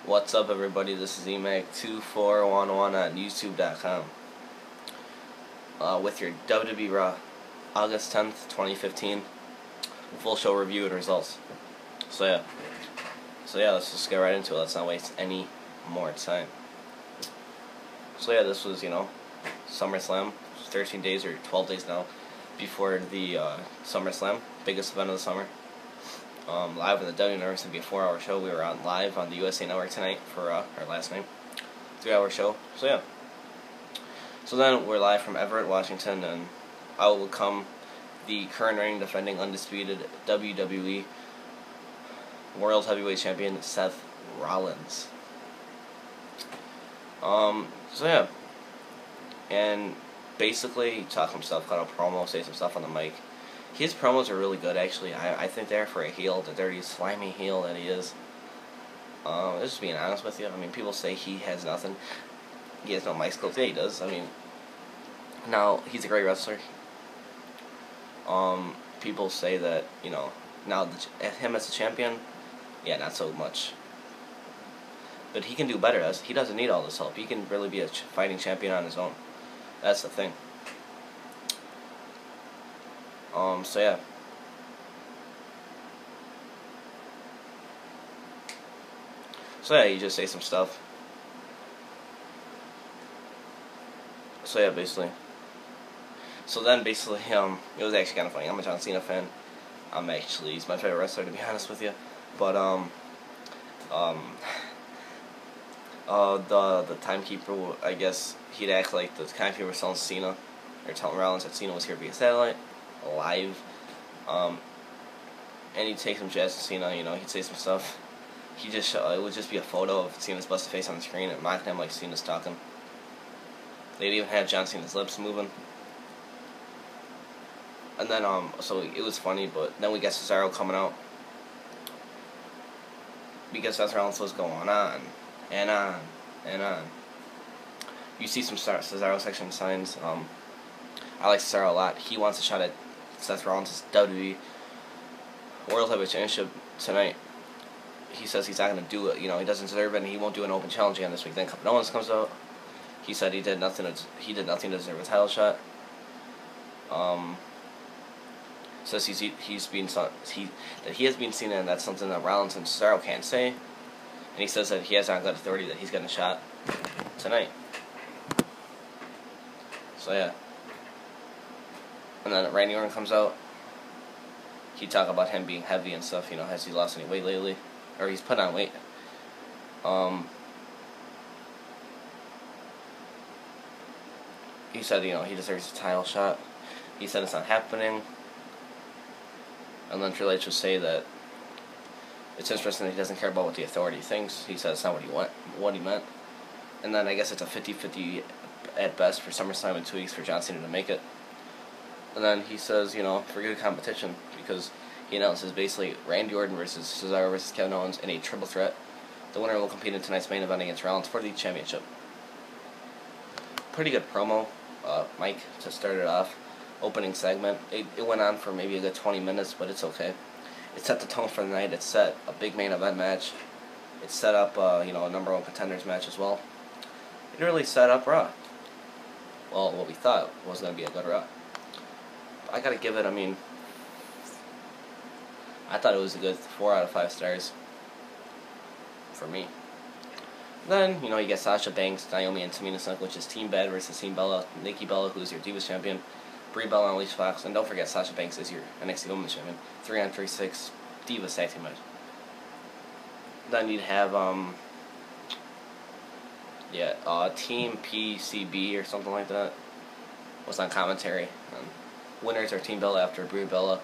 What's up, everybody? This is eddie.mcnanara on youtube.com with your WWE Raw August 10th, 2015 full show review and results. So yeah, let's just get right into it. Let's not waste any more time. So yeah, this was, SummerSlam, 13 days or 12 days now before the SummerSlam, biggest event of the summer. Live on the WWE Network. It's going to be a 4-hour show. We were on live on the USA Network tonight for our last night. 3-hour show. So yeah. So then we're live from Everett, Washington, and out will come the current reigning, defending, undisputed WWE World Heavyweight Champion Seth Rollins. So yeah. And basically talk some stuff, cut a promo, say some stuff on the mic. His promos are really good, actually. I think they're for a heel, the dirty, slimy heel that he is. Just being honest with you. I mean, people say he has nothing. He has no mic skills. Yeah, he does. I mean, now, he's a great wrestler. People say that, now him as a champion, yeah, not so much. But he can do better. He doesn't need all this help. He can really be a fighting champion on his own. That's the thing. So yeah. So yeah, you just say some stuff. So yeah, basically. So then basically, it was actually kind of funny. I'm a John Cena fan. He's my favorite wrestler, to be honest with you. But, the timekeeper, I guess, he'd act like the timekeeper was telling Cena, or telling Rollins that Cena was here via satellite, live, and he'd take some jazz to Cena, he'd say some stuff. It would just be a photo of Cena's busted face on the screen and mocking him like Cena's talking. They'd even have John Cena's lips moving. And then, so it was funny, but then we got Cesaro coming out. Because Seth Rollins was going on, and on, and on. You see some Cesaro section signs. I like Cesaro a lot. He wants a shot at Seth Rollins' WWE World Heavyweight Championship tonight. He says he's not going to do it. He doesn't deserve it, and he won't do an open challenge again this week. Then Kevin Owens comes out. He said he did nothing to deserve a title shot. Says that he has been seen, and that's something that Rollins and Cesaro can't say. And he says that he has on good authority that he's getting a shot tonight. So yeah. And then Randy Orton comes out. He talk about him being heavy and stuff. Has he lost any weight lately, or he's put on weight. He said he deserves a title shot. He said it's not happening. And then Triple H would say that it's interesting that he doesn't care about what the authority thinks. He said it's not what he meant. And then I guess it's a 50-50 at best for SummerSlam in 2 weeks for John Cena to make it. And then he says, for good competition, because he announces basically Randy Orton versus Cesaro versus Kevin Owens in a triple threat. The winner will compete in tonight's main event against Rollins for the championship. Pretty good promo, Mike, to start it off. Opening segment. It went on for maybe a good 20 minutes, but it's okay. It set the tone for the night. It set a big main event match. It set up, a number one contenders match as well. It really set up Raw. Well, what we thought was going to be a good Raw. I gotta give it, I thought it was a good 4 out of 5 stars for me. Then, you get Sasha Banks, Naomi, and Tamina Snuka, which is Team Bad versus Team Bella. Nikki Bella, who's your Divas champion. Brie Bella and Alicia Fox. And don't forget, Sasha Banks is your NXT Women's champion. 3-on-3-6 Divas tag team match. Then you'd have, Team PCB or something like that. Was on commentary. Winners are Team Bella after Brie Bella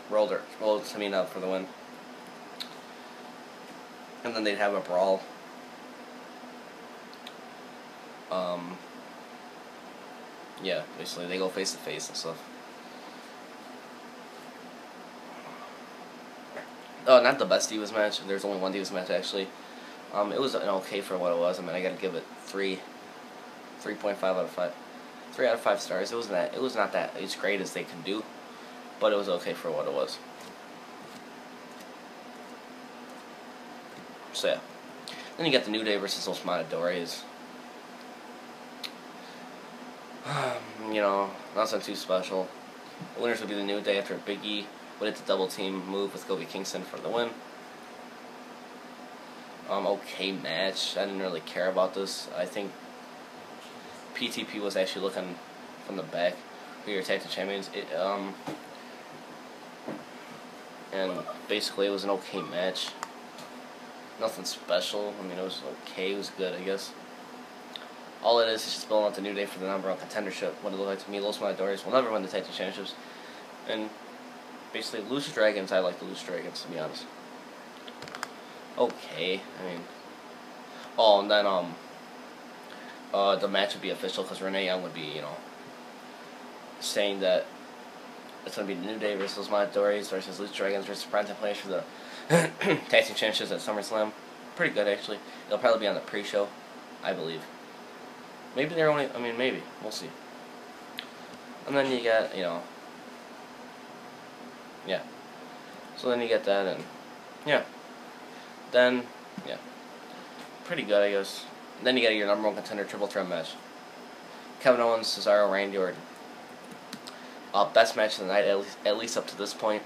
rolled Tamina up for the win. And then they'd have a brawl. Yeah, basically they go face to face and stuff. Oh, not the best Divas match. There's only one Divas match actually. It was okay for what it was. I gotta give it 3.5 out of 5. 3 out of 5 stars. It was not that as great as they can do, but it was okay for what it was. So yeah. Then you got the New Day versus Los Matadores. You know, nothing too special. The winners would be the New Day after Big E would hit the double team move with Kofi Kingston for the win. Okay match. I didn't really care about this. I think PTP was actually looking from the back for your tag team champions. And basically it was an okay match. Nothing special. I mean, it was okay. It was good, I guess. All it is just building up the New Day for the number one contendership. What it looked like to me, Los Matadores will never win the tag team championships. And basically, Lucha Dragons, I like the Lucha Dragons, to be honest. Okay, I mean... Oh, and then, the match would be official, because Renee Young would be, you know, saying that it's going to be the New Day versus Los Matadores versus Lucha Dragons versus Prime Time Players for the tag team championships at SummerSlam. Pretty good, actually. It'll probably be on the pre-show, I believe. Maybe they're only... I mean, maybe. We'll see. And then you got, you know... Yeah. So then you get that, and... Yeah. Then... Yeah. Pretty good, I guess. Then you get your number one contender triple threat match. Kevin Owens, Cesaro, Randy Orton. Best match of the night, at least up to this point,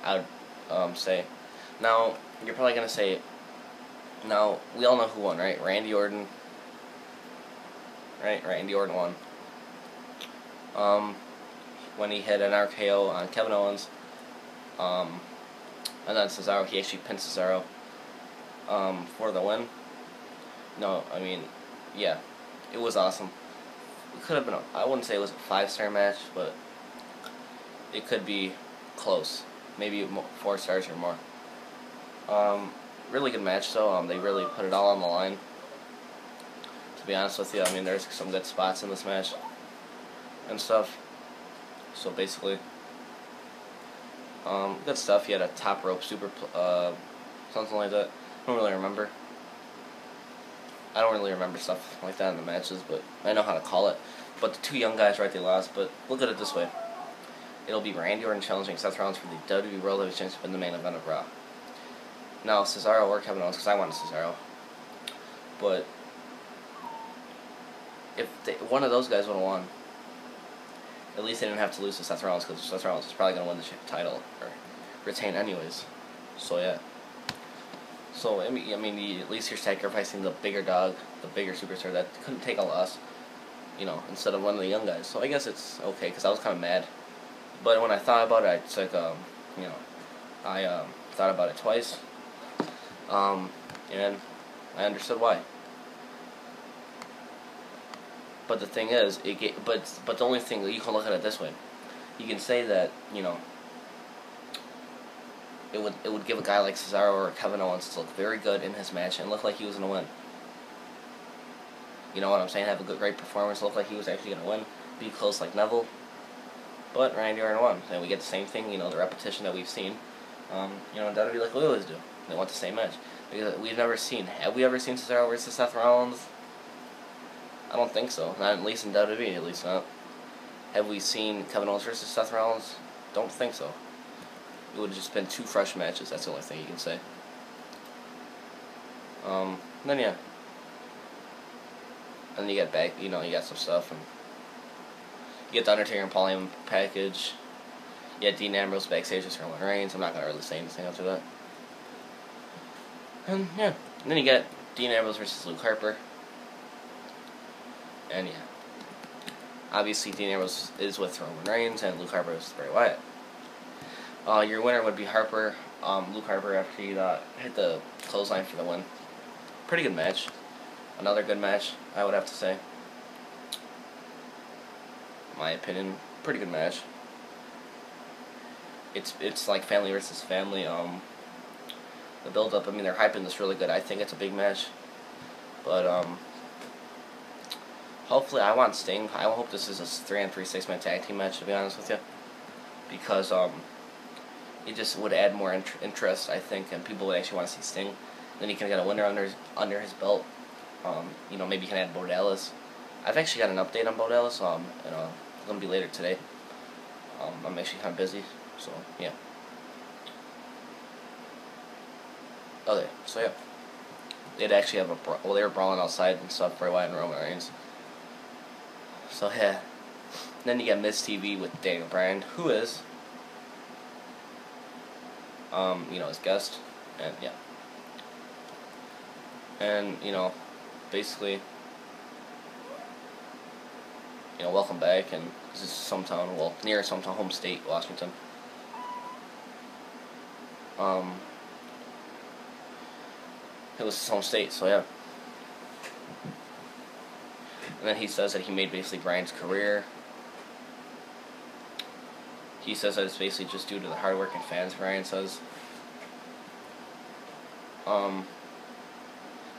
I would say. Now, you're probably going to say... Now, we all know who won, right? Randy Orton... Right, Randy Orton won. When he hit an RKO on Kevin Owens. And then Cesaro, he actually pinned Cesaro for the win. No, I mean, yeah, it was awesome. It could have been, I wouldn't say it was a 5-star match, but it could be close. Maybe 4 stars or more. Really good match, though. They really put it all on the line. To be honest with you, I mean, there's some good spots in this match and stuff. So basically, good stuff. You had a top rope super, something like that. I don't really remember. I don't really remember stuff like that in the matches, but I know how to call it. But the two young guys, right, they lost. But look at it this way: it'll be Randy Orton challenging Seth Rollins for the WWE World Heavyweight Championship in the main event of Raw. Now, Cesaro or Kevin Owens, because I wanted Cesaro, but if one of those guys would have won, at least they didn't have to lose to Seth Rollins, because Seth Rollins is probably going to win the title, or retain anyways. So, yeah. So, I mean, at least you're sacrificing the bigger dog, the bigger superstar that couldn't take a loss, you know, instead of one of the young guys. So, I guess it's okay, because I was kind of mad. But when I thought about it, it's like, you know, I thought about it twice, and I understood why. But the thing is, but the only thing, you can look at it this way. You can say that, you know, it would give a guy like Cesaro or Kevin Owens to look very good in his match and look like he was going to win. You know what I'm saying? Have a great performance, look like he was actually going to win, be close like Neville. But Randy Orton won, and we get the same thing, you know, the repetition that we've seen. You know, WWE like we always do. They want the same match. Because we've never seen, have we ever seen Cesaro versus Seth Rollins? I don't think so. Not at least in WWE, at least not. Have we seen Kevin Owens versus Seth Rollins? Don't think so. It would have just been 2 fresh matches. That's the only thing you can say. Then yeah. And then you get back, you know, you got some stuff, and you get the Undertaker and Paul Heyman package. You had Dean Ambrose backstage with Roman Reigns. I'm not gonna really say anything after that. And yeah, and then you get Dean Ambrose versus Luke Harper. And yeah, obviously Dean Ambrose is with Roman Reigns, and Luke Harper is Bray Wyatt. Your winner would be Harper. Luke Harper after he hit the clothesline for the win. Pretty good match. Another good match, I would have to say. My opinion, pretty good match. It's like family versus family. The build up, I mean, they're hyping this really good. I think it's a big match, but hopefully I want Sting. I hope this is a 3-on-3 6-man tag team match, to be honest with you, because it just would add more interest, I think, and people would actually want to see Sting. Then he can get a winner under his belt. You know, maybe you can add Bo Dallas. I've actually got an update on Bo Dallas. You know, it's gonna be later today. I'm actually kind of busy, so yeah. Okay, so yeah. they'd actually have they were brawling outside and stuff, Bray Wyatt and Roman Reigns. So yeah. Then you get Miz TV with Daniel Bryan, who is, his guest, and yeah. And, basically, welcome back, and this is his hometown, near his hometown, home state, Washington. It was his home state, so yeah. And then he says that he made basically Bryan's career. He says that it's basically just due to the hard work and fans, Bryan says.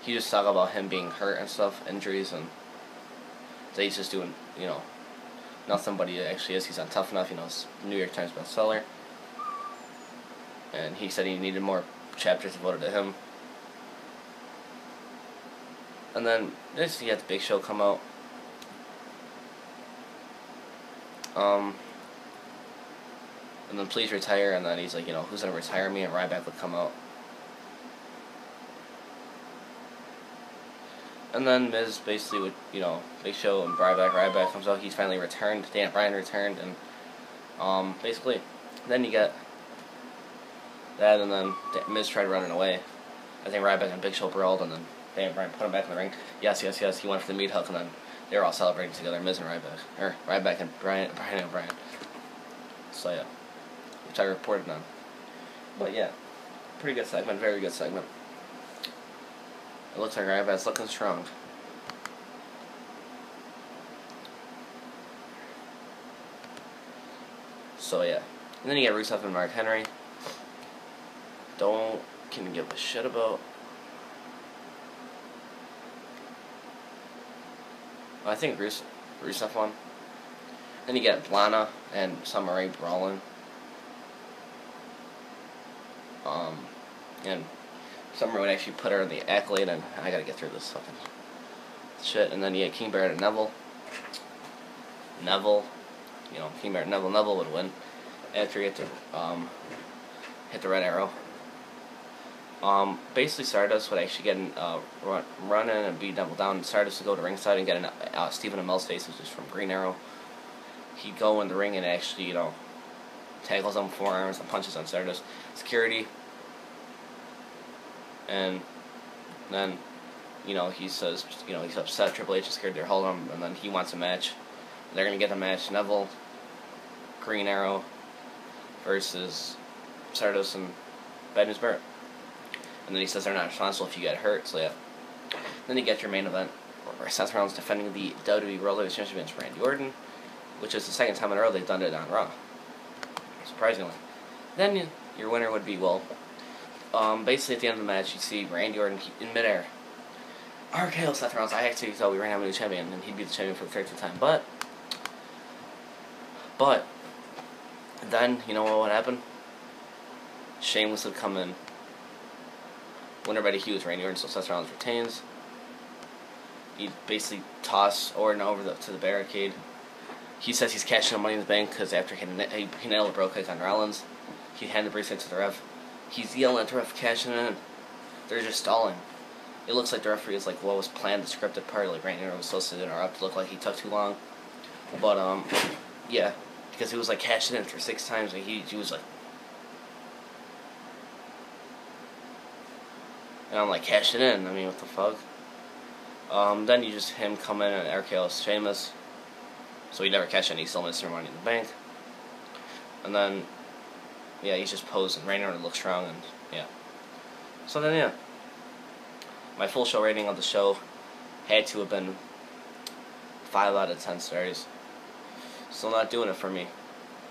He just talked about him being hurt and stuff, injuries, and that he's just doing, nothing, but he actually is. He's on Tough Enough, he's New York Times bestseller. And he said he needed more chapters devoted to him. And then, he had the Big Show come out. And then please retire, and then he's like, who's gonna retire me? And Ryback would come out. And then Miz basically would, Big Show and Ryback comes out. He's finally returned. Daniel Bryan returned, and basically, then you get that, and then Miz tried running away. I think Ryback and Big Show brawled, and then Daniel Bryan put him back in the ring. Yes. He went for the meat hook, and then they were all celebrating together. Miz and Ryback, or Ryback and Bryan and Bryan. So yeah, which I reported on. But yeah, pretty good segment, very good segment. It looks like Ryback's looking strong. So yeah, and then you get Rusev and Mark Henry. Can give a shit about. I think Rusev won. Then you get Lana and Summer Rae brawling. And Summer would actually put her in the accolade, and I gotta get through this fucking shit. And then you get King Barrett and Neville. King Barrett and Neville would win after he hit the red arrow. Basically Stardust would actually get run in and beat Neville down. Stardust would go to ringside and get Stephen Amell's face, which is from Green Arrow. He'd go in the ring and actually, tackles on forearms and punches on Stardust. Security. And then, he says, he's upset. Triple H is scared they're holding him, and then he wants a match. They're going to get a match. Neville, Green Arrow versus Stardust and Bad News Barrett. And then he says they're not responsible if you get hurt, so yeah. Then you get your main event, where Seth Rollins defending the WWE World Heavyweight Championship against Randy Orton, which is the second time in a row they've done it on Raw. Surprisingly. Then your winner would be, basically at the end of the match, you see Randy Orton in midair. RKO Seth Rollins. I actually thought we were going to have a new champion, and he'd be the champion for the 13th time. But, then, what would happen? Sheamus would come in. Winner by DQ, Randy Orton, so Seth Rollins retains. He'd basically toss Orton over to the barricade. He says he's cashing Money in the Bank because after he nailed a bro kick on Rollins, he handed the bracelet to the ref. He's yelling at the ref, cashing in. They're just stalling. It looks like the referee is like what was planned, the scripted part, like Randy Orton was supposed to interrupt. It looked like he took too long. But, yeah, because he was like cashing in for 6 times, and he was like, and I'm like, cashing in, I mean, what the fuck? Then you just him come in and RKO Sheamus. So he never cashed in, he still missed their Money in the Bank. And then, yeah, he's just posing. Randy Orton looks strong, and yeah. So then, yeah. My full show rating of the show had to have been 5 out of 10 stars. Still not doing it for me.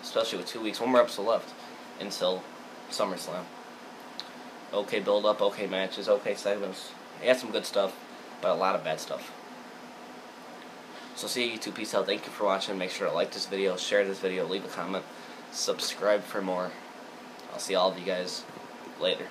Especially with 2 weeks, 1 more episode left until SummerSlam. Okay build up, okay matches, okay segments. I got some good stuff, but a lot of bad stuff. So see you YouTube, peace out, thank you for watching. Make sure to like this video, share this video, leave a comment, subscribe for more. I'll see all of you guys later.